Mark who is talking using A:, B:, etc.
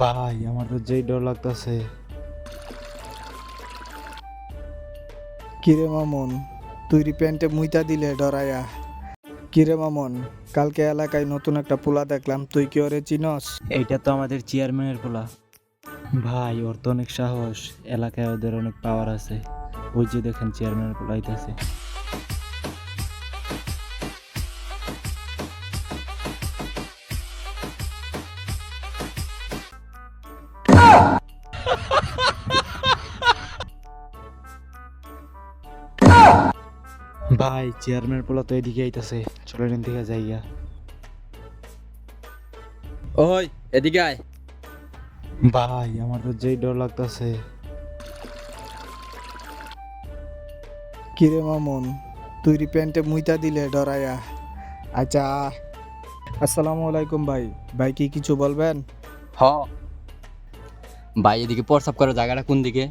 A: ভাই আমার তো যেই ডর লাগতেছে।
B: কিরে মামুন, তুই প্যান্টে মুইতা দিলে ডরায়া। কিরে মামুন, কালকে এলাকায় নতুন একটা পোলা দেখলাম, তুই কি ওরে চিনস?
A: এইটা তো আমাদের চেয়ারম্যানের পোলা। ভাই ওর তো অনেক সাহস, এলাকায় ওদের অনেক পাওয়ার আছে। ওই যে দেখেন চেয়ারম্যানের পোলা আইতাছে। ভাই চেয়ারম্যানের পোলা তো এদিকে আইতাছে, চলেন এদিকে থেকে যাইয়া।
C: ওই এদিকে আয়।
A: ভাই আমার তো যেই ডর লাগতেছে।
B: কিরে মামুন, তুই প্যান্টে মুইতা দিলে ডরায়া। আচ্ছা, আসসালামু আলাইকুম ভাই। ভাই কি কিছু বলবেন?
C: হ ভাই, এদিকে প্রস্রাব করার জায়গাটা কোন দিকে?